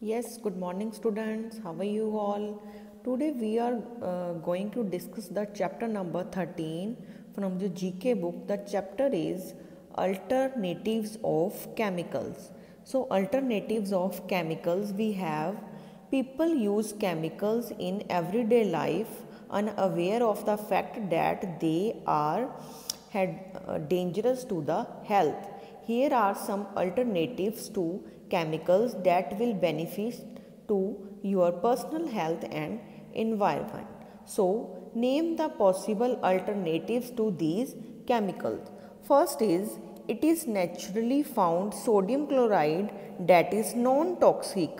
Yes, good morning, students. How are you all? Today we are going to discuss the chapter number 13 from the GK book. The chapter is Alternatives of Chemicals. So, alternatives of chemicals, we have people use chemicals in everyday life unaware of the fact that they are dangerous to the health. Here are some alternatives to chemicals that will benefit to your personal health and environment. So, name the possible alternatives to these chemicals. First is it is naturally found sodium chloride that is non-toxic.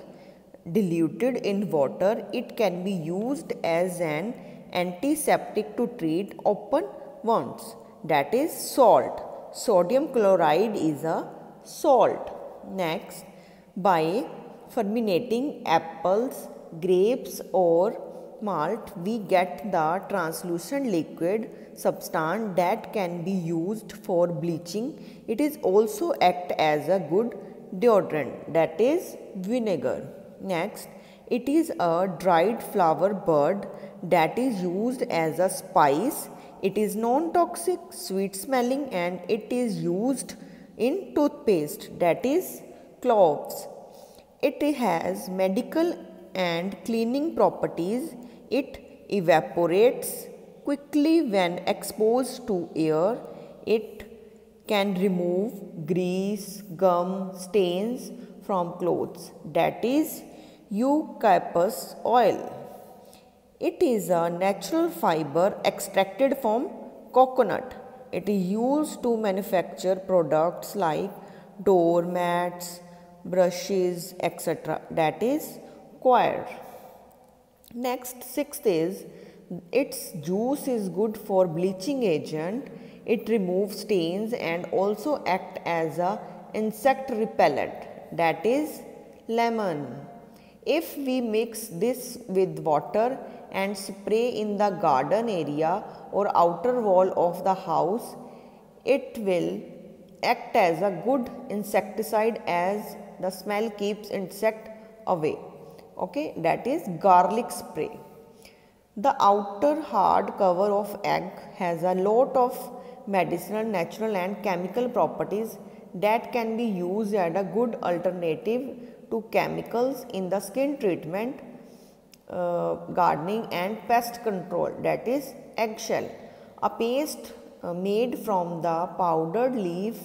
Diluted in water, it can be used as an antiseptic to treat open wounds. That is salt. Sodium chloride is a salt. Next, by fermenting apples, grapes or malt, we get the translucent liquid substance that can be used for bleaching. It is also act as a good deodorant, that is vinegar. Next, it is a dried flower bud that is used as a spice. It is non-toxic, sweet smelling and it is used in toothpaste, that is cloves. It has medical and cleaning properties. It evaporates quickly when exposed to air. It can remove grease, gum, stains from clothes, that is eucalyptus oil. It is a natural fiber extracted from coconut. It is used to manufacture products like doormats, brushes, etc. That is coir. Next, sixth is its juice is good for bleaching agent. It removes stains and also act as a insect repellent, that is lemon. If we mix this with water and spray in the garden area or outer wall of the house, it will act as a good insecticide as the smell keeps insect away. Okay, that is garlic spray. The outer hard cover of egg has a lot of medicinal, natural and chemical properties that can be used as a good alternative to chemicals in the skin treatment, gardening and pest control, that is eggshell. A paste made from the powdered leaf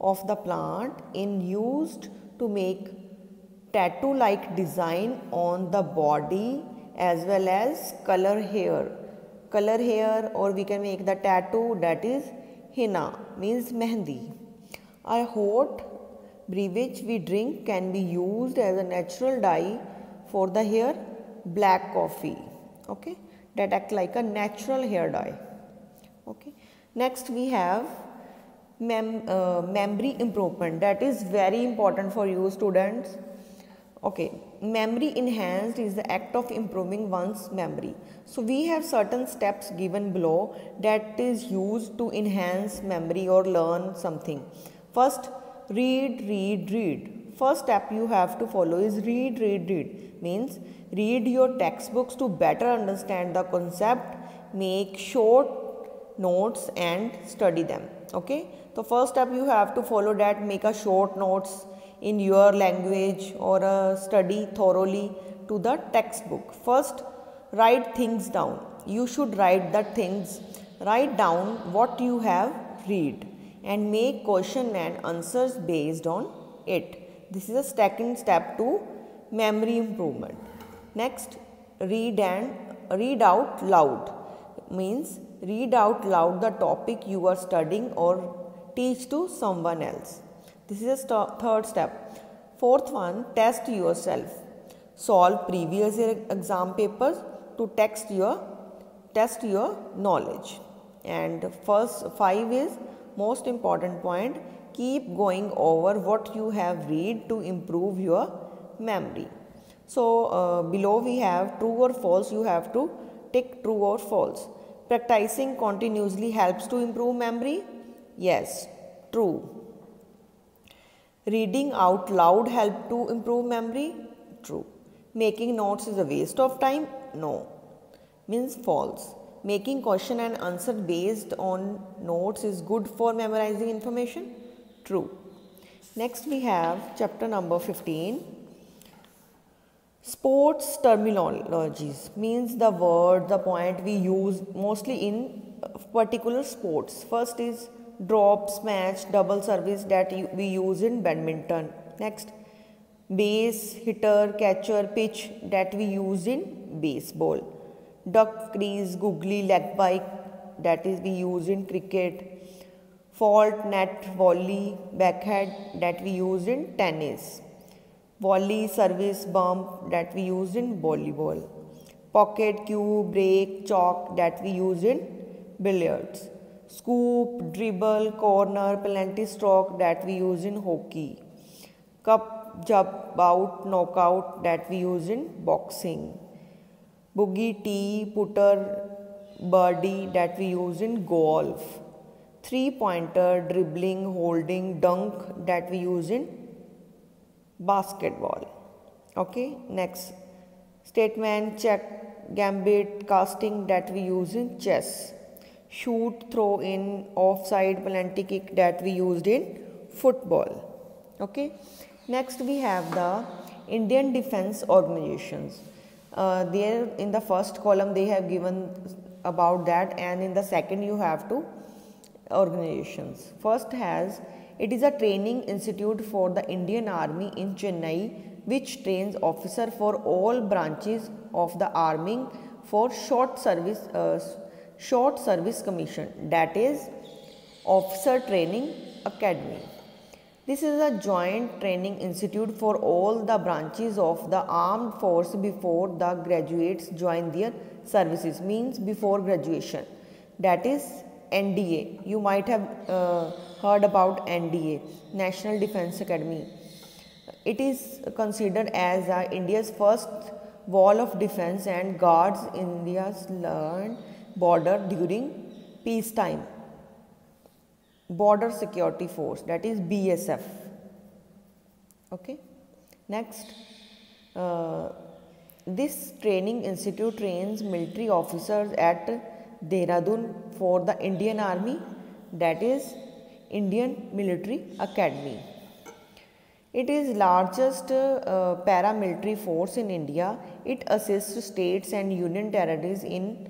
of the plant in used to make tattoo like design on the body as well as color hair or we can make the tattoo, that is henna, means mehndi. A hot beverage we drink can be used as a natural dye for the hair, black coffee, okay, that act like a natural hair dye. Okay, next we have memory improvement, that is very important for you students. Okay, memory enhanced is the act of improving one's memory. So we have certain steps given below that is used to enhance memory or learn something. First, read. First step you have to follow is read. Means read your textbooks to better understand the concept, make short notes and study them. Okay, so first step you have to follow that, make a short notes in your language or study thoroughly to the textbook. First, write things down. You should write the things. Write down what you have read and make question and answers based on it. This is a second step to memory improvement. Next, read out loud. Means read out loud the topic you are studying or teach to someone else. This is a third step. Fourth one, test yourself. Solve previous year exam papers to test your knowledge. And first 5 is most important point. Keep going over what you have read to improve your memory. So below we have true or false. You have to tick true or false. Practicing continuously helps to improve memory. Yes, true. Reading out loud help to improve memory? True. Making notes is a waste of time? No. Means false. Making question and answer based on notes is good for memorizing information? True. Next we have chapter number 15. Sports terminologies means the word, the point we use mostly in particular sports. First is drop, smash, double service that we use in badminton. Next, base, hitter, catcher, pitch that we use in baseball. Duck, crease, googly, leg bike that is we use in cricket. Fault, net, volley, backhand that we use in tennis. Volley, service, bump that we use in volleyball. Pocket, cue, break, chalk that we use in billiards. Scoop, dribble, corner, penalty stroke that we use in hockey. Cup, jump, out, knockout that we use in boxing. Boogie, tee, putter, birdie that we use in golf. Three-pointer, dribbling, holding, dunk that we use in basketball. Okay, next statement, check, gambit, casting that we use in chess. Shoot, throw in, offside, penalty kick that we used in football. Okay, next we have the Indian Defence Organizations. There in the first column they have given about that, and in the second you have to organizations. First has, it is a training institute for the Indian Army in Chennai which trains officer for all branches of the army for short service commission, that is officer training academy. This is a joint training institute for all the branches of the armed force before the graduates join their services, means before graduation, that is NDA. You might have heard about NDA, National Defence Academy. It is considered as India's first wall of defence and guards India's land border during peacetime. Border Security Force, that is BSF. Okay. Next, this training institute trains military officers at Dehradun for the Indian Army, that is Indian Military Academy. It is largest paramilitary force in India. It assists states and union territories in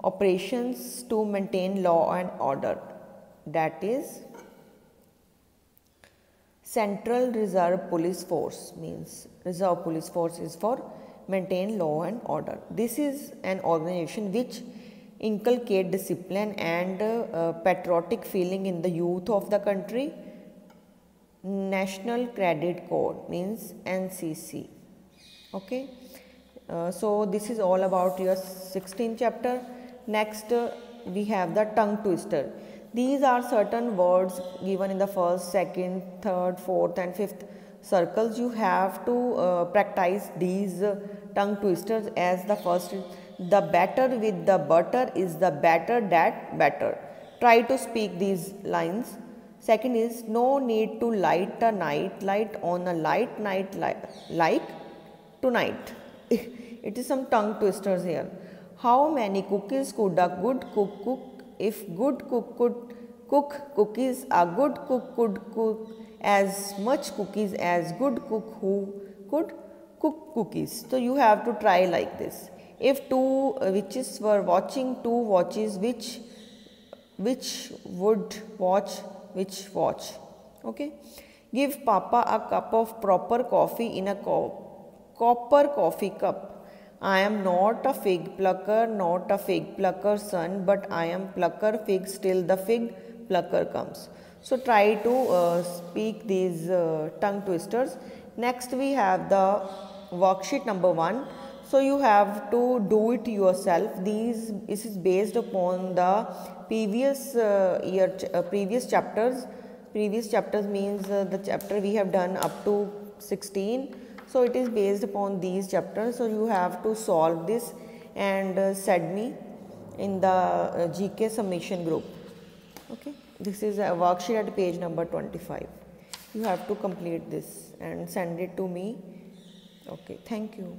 operations to maintain law and order, that is Central Reserve Police Force, means Reserve Police Force is for maintain law and order. This is an organization which inculcate discipline and patriotic feeling in the youth of the country. National Credit Corps, means NCC. Okay, so this is all about your 16th chapter. Next we have the tongue twister. These are certain words given in the first, second, third, fourth and fifth circles. You have to practice these tongue twisters. As the first is, the batter with the butter is the batter that batter. Try to speak these lines. Second is, no need to light a night light on a light night like tonight. It is some tongue twisters here. How many cookies could a good cook cook? If good cook could cook cookies, a good cook could cook as much cookies as good cook who could cook cookies. So you have to try like this. If two witches were watching, two watches, which would watch which watch? Okay. Give Papa a cup of proper coffee in a copper coffee cup. I am not a fig plucker, not a fig plucker son, but I am plucker figs till the fig plucker comes. So try to speak these tongue twisters. Next we have the worksheet number 1. So you have to do it yourself. This is based upon the previous previous chapters. Previous chapters means the chapter we have done up to 16. So it is based upon these chapters. So you have to solve this and send me in the GK submission group. Okay, this is a worksheet at page number 25. You have to complete this and send it to me Okay, thank you.